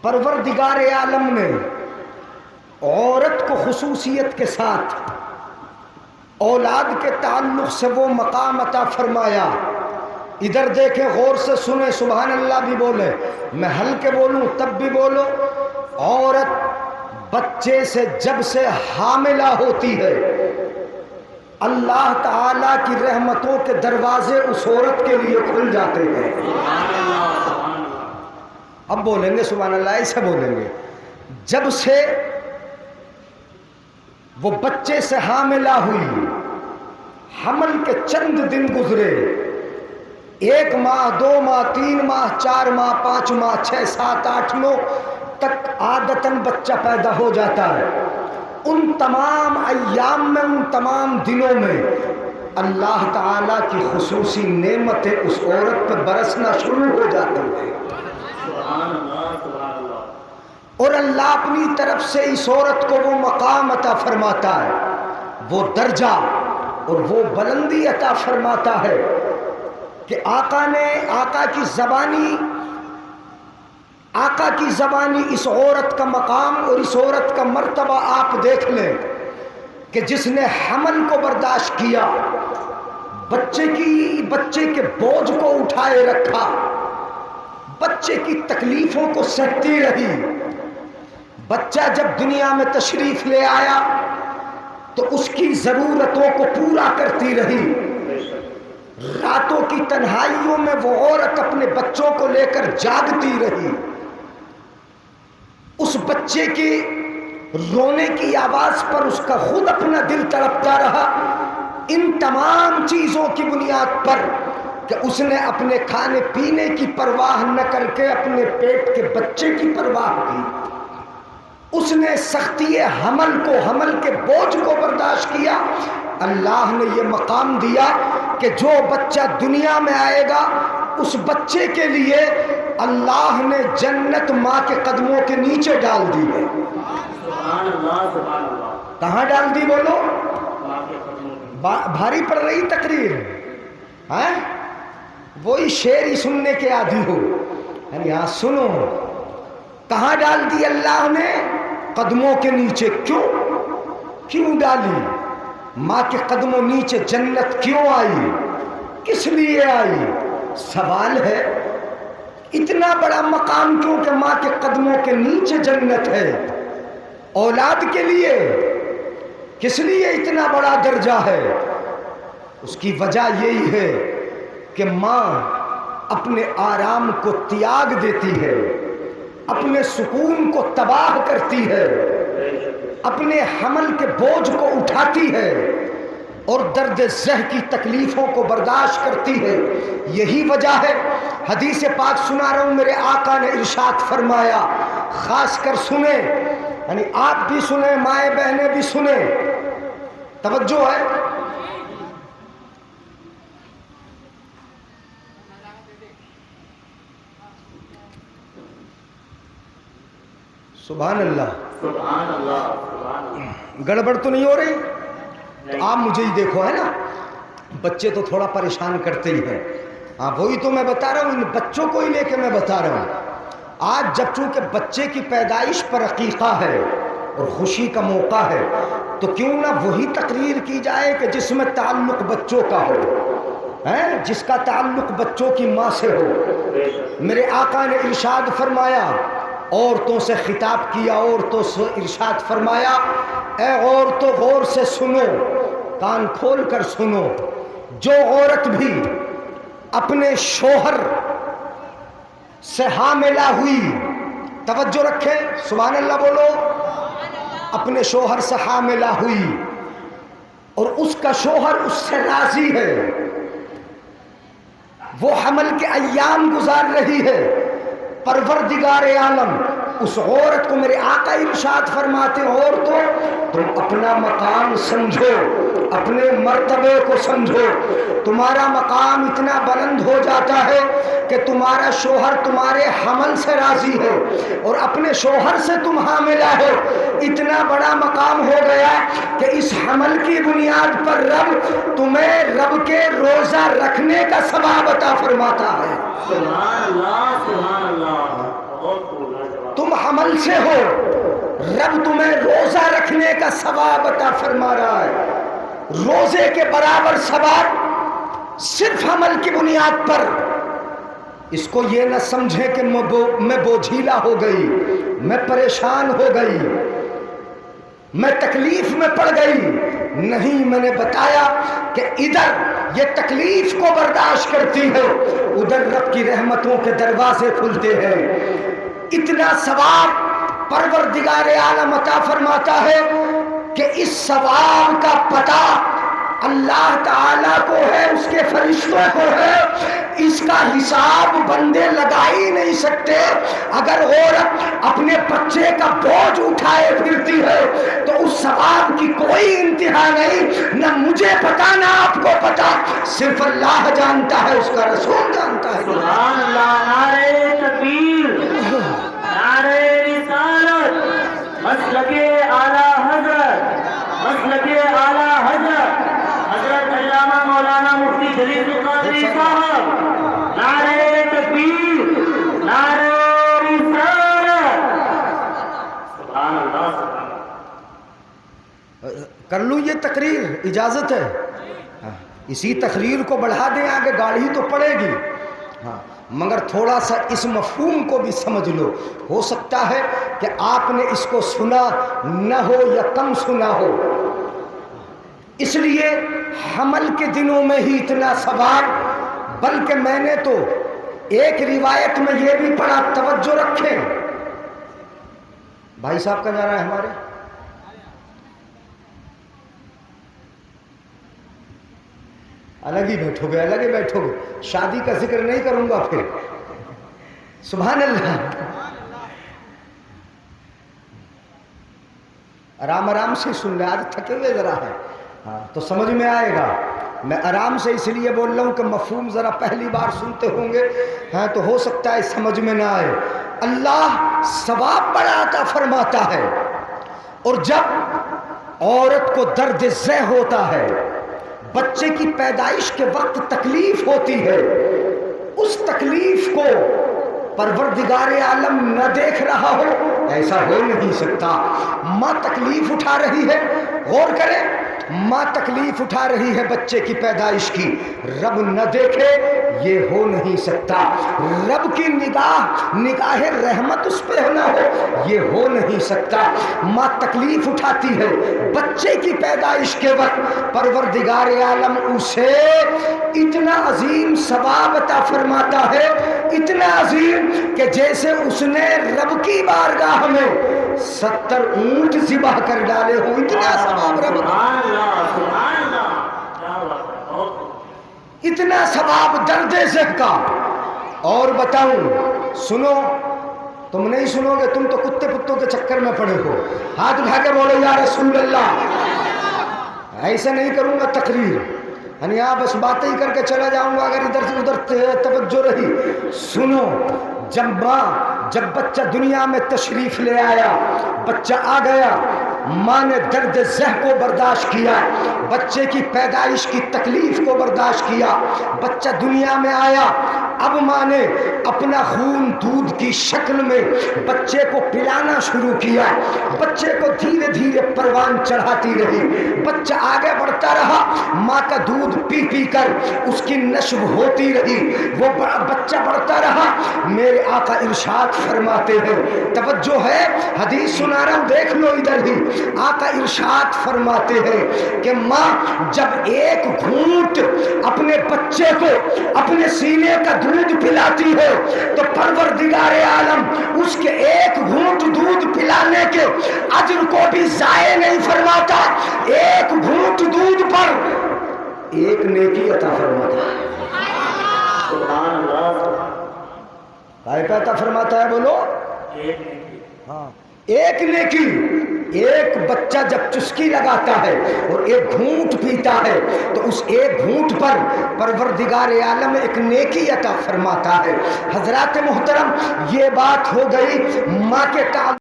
پروردگار عالم نے عورت کو خصوصیت کے ساتھ اولاد کے تعلق سے وہ مقام عطا فرمایا. ادھر دیکھیں، غور سے سنیں، سبحان اللہ بھی بولے، میں ہلکے بولوں تب بھی بولو. عورت بچے سے جب سے حاملہ ہوتی ہے، اللہ تعالیٰ کی رحمتوں کے دروازے اس عورت کے لیے کھل جاتے ہیں. اب بولیں گے سبحان اللہ، ایسے بولیں گے. جب سے وہ بچے سے حاملہ ہوئی، حمل کے چند دن گزرے، 1 ماہ 2 ماہ 3 ماہ 4 ماہ 5 ماہ 6 7 8 9 تک عادتاً بچہ پیدا ہو جاتا ہے. ان تمام ایام میں، ان تمام دنوں میں اللہ تعالیٰ کی خصوصی نعمتیں اس عورت پہ برسنا شروع ہو جاتی ہیں. اور اللہ اپنی طرف سے اس عورت کو وہ مقام عطا فرماتا ہے، وہ درجہ اور وہ بلندی عطا فرماتا ہے کہ آقا کی زبانی اس عورت کا مقام اور اس عورت کا مرتبہ آپ دیکھ لیں کہ جس نے حمل کو برداشت کیا، بچے کے بوجھ کو اٹھائے رکھا، بچے کی تکلیفوں کو سہتی رہی. بچہ جب دنیا میں تشریف لے آیا تو اس کی ضرورتوں کو پورا کرتی رہی. راتوں کی تنہائیوں میں وہ عورت اپنے بچوں کو لے کر جاگتی رہی. اس بچے کی رونے کی آواز پر اس کا خود اپنا دل تڑپتا رہا. ان تمام چیزوں کی بنیاد پر کہ اس نے اپنے کھانے پینے کی پرواہ نہ کر کے اپنے پیٹ کے بچے کی پرواہ کی. اس نے سختی حمل کے بوجھ کو برداشت کیا. اللہ نے یہ مقام دیا کہ جو بچہ دنیا میں آئے گا اس بچے کے لیے اللہ نے جنت ماں کے قدموں کے نیچے ڈال دی ہے. کہاں ڈال دی بولو؟ بھاری پڑ رہی تقریر ہے؟ وہی شعر ہی سننے کے عادی ہو. یہاں سنو، کہاں ڈال دی اللہ نے؟ قدموں کے نیچے. کیوں ڈالی؟ ماں کے قدموں نیچے جنت کیوں آئی؟ کس لیے آئی؟ سوال ہے. اتنا بڑا مقام کیوں کہ ماں کے قدموں کے نیچے جنت ہے؟ اولاد کے لیے. کس لیے اتنا بڑا درجہ ہے؟ اس کی وجہ یہی ہے کہ ماں اپنے آرام کو تیاگ دیتی ہے، اپنے سکون کو تباہ کرتی ہے، اپنے حمل کے بوجھ کو اٹھاتی ہے اور درد زہ کی تکلیفوں کو برداشت کرتی ہے. یہی وجہ ہے، حدیث پاک سنا رہا ہوں، میرے آقا نے ارشاد فرمایا، خاص کر سنیں، یعنی آپ بھی سنیں، مائیں بہنیں بھی سنیں، توجہ ہے. سبحان اللہ. سبحان اللہ. گڑبڑ تو نہیں ہو رہی؟ تو آپ مجھے ہی دیکھو، ہے نا، بچے تو تھوڑا پریشان کرتے ہی ہیں. ہاں وہی تو میں بتا رہا ہوں، ان بچوں کو ہی لے کے میں بتا رہا ہوں. آج جب چونکہ بچے کی پیدائش پر عقیقہ ہے اور خوشی کا موقع ہے تو کیوں نہ وہی تقریر کی جائے کہ جس میں تعلق بچوں کا ہو، جس کا تعلق بچوں کی ماں سے ہو. میرے آقا نے ارشاد فرمایا، عورتوں سے خطاب کیا، عورتوں سے ارشاد فرمایا، اے عورتوں غور سے سنو، کان کھول کر سنو. جو عورت بھی اپنے شوہر سے حاملہ ہوئی، توجہ رکھیں، سبحان اللہ بولو، اپنے شوہر سے حاملہ ہوئی اور اس کا شوہر اس سے راضی ہے، وہ حمل کے ایام گزار رہی ہے، پروردگار عالم اس عورت کو، میرے آقا ارشاد فرماتے، عورتوں تم اپنا مقام سمجھو، اپنے مرتبے کو سمجھو. تمہارا مقام اتنا بلند ہو جاتا ہے کہ تمہارا شوہر تمہارے حمل سے راضی ہے اور اپنے شوہر سے تم حاملہ ہو. اتنا بڑا مقام ہو گیا کہ اس حمل کی بنیاد پر رب تمہیں رب کے روزہ رکھنے کا ثواب عطا فرماتا ہے. سبحان اللہ. سبحان اللہ. تم عمل سے ہو، رب تمہیں روزہ رکھنے کا ثواب عطا فرما رہا ہے، روزے کے برابر ثواب صرف عمل کی بنیاد پر۔ اس کو یہ نہ سمجھیں کہ میں بوجھیلا ہو گئی، میں پریشان ہو گئی، میں تکلیف میں پڑ گئی۔ نہیں، میں نے بتایا کہ ادھر یہ تکلیف کو برداشت کرتی ہے، ادھر رب کی رحمتوں کے دروازے کھلتے ہیں۔ اتنا ثواب پروردگار عالم عطا فرماتا ہے کہ اس ثواب کا پتہ اللہ تعالیٰ کو ہے، اس کے فرشتوں کو ہے، اس کا حساب بندے لگا ہی نہیں سکتے۔ اگر عورت اپنے بچے کا بوجھ اٹھائے پھرتی ہے تو اس ثواب کی کوئی انتہا نہیں، نہ مجھے پتا نہ آپ کو پتا، صرف اللہ جانتا ہے، اس کا رسول جانتا ہے۔ سبحان اللہ، نعرہ تکبیر، نعرہ رسالت، مسلک اعلیٰ حضرت، مسلک اعلیٰ حضرت حضرت علامہ مولانا مفتی جلیل القادری صاحب، نعرہ تکبیر، نعرہ رسالت۔ سبحان اللہ، سبحان اللہ۔ کر لوں یہ تقریر، اجازت ہے؟ اسی تقریر کو بڑھا دیں آگے، گاڑی تو پڑے گی، ہاں، مگر تھوڑا سا اس مفہوم کو بھی سمجھ لو۔ ہو سکتا ہے کہ آپ نے اس کو سنا نہ ہو یا کم سنا ہو، اس لیے حمل کے دنوں میں ہی اتنا ثواب، بلکہ میں نے تو ایک روایت میں یہ بھی پڑھا، توجہ رکھیں، بھائی صاحب کا جا رہا ہے ہمارے، الگ ہی بیٹھو گے، الگ ہی بیٹھو گے، شادی کا ذکر نہیں کروں گا پھر۔ سبحان اللہ، آرام آرام سے سن لے، آج تھکے ہوئے ذرا ہے، ہاں تو سمجھ میں آئے گا۔ میں آرام سے اس لیے بول رہا ہوں کہ مفہوم ذرا پہلی بار سنتے ہوں گے، ہاں تو ہو سکتا ہے سمجھ میں نہ آئے۔ اللہ ثواب بڑا عطا فرماتا ہے، اور جب عورت کو درد ذہ ہوتا ہے، بچے کی پیدائش کے وقت تکلیف ہوتی ہے، اس تکلیف کو پروردگار عالم نہ دیکھ رہا ہو، ایسا ہو نہیں سکتا۔ ماں تکلیف اٹھا رہی ہے، غور کریں، ماں تکلیف اٹھا رہی ہے بچے کی پیدائش کی، رب نہ دیکھے یہ ہو نہیں سکتا۔ رب کی نگاہ رحمت اس پہ نہ ہو، یہ ہو نہیں سکتا۔ ماں تکلیف اٹھاتی ہے بچے کی پیدائش کے وقت، پروردگار عالم اسے اتنا عظیم ثواب عطا فرماتا ہے، اتنا عظیم کہ جیسے اس نے رب کی بارگاہ میں 70 اونٹ ذبح کر ڈالے ہوں، اتنا ثواب رب، اتنا ثواب درد ذہ کا۔ اور بتاؤں، سنو، تم نہیں سنو گے، تم تو کتے پتوں کے چکر میں پڑے ہو، ہاتھ اٹھا کے بولو یا رسول اللہ۔ ایسا نہیں کروں گا تقریر، یعنی آپ بس باتیں ہی کر کے چلا جاؤں گا اگر ادھر سے ادھر توجہ رہی۔ سنو، جب بچہ دنیا میں تشریف لے آیا، بچہ آ گیا، ماں نے درد ذہ کو برداشت کیا، بچے کی پیدائش کی تکلیف کو برداشت کیا، بچہ دنیا میں آیا، اب ماں نے اپنا خون دودھ کی شکل میں بچے کو پلانا شروع کیا، بچے کو دھیرے دھیرے پروان چڑھاتی رہی، بچہ آگے بڑھتا رہا، ماں کا دودھ پی پی کر اس کی نشو ہوتی رہی، وہ بچہ بڑھتا رہا۔ میرے آقا ارشاد فرماتے ہیں، توجہ ہے، حدیث سنا رہا ہوں، دیکھ لو ادھر ہی، آقا ارشاد فرماتے ہیں کہ ماں جب ایک گھونٹ اپنے بچے کو اپنے سینے کا دودھ پلاتی ہے تو پروردگار عالم اس کے ایک گھونٹ دودھ پلانے کے اجر کو بھی ضائع نہیں فرماتا، ایک گھونٹ دودھ پر ایک نیکی عطا فرماتا ہے۔ سبحان اللہ، کیا عطا فرماتا ہے بولو؟ ہاں، ایک نیکی۔ ایک بچہ جب چسکی لگاتا ہے اور ایک گھونٹ پیتا ہے تو اس ایک گھونٹ پر پروردگار عالم ایک نیکی عطا فرماتا ہے۔ حضرات محترم، یہ بات ہو گئی ماں کے تعلق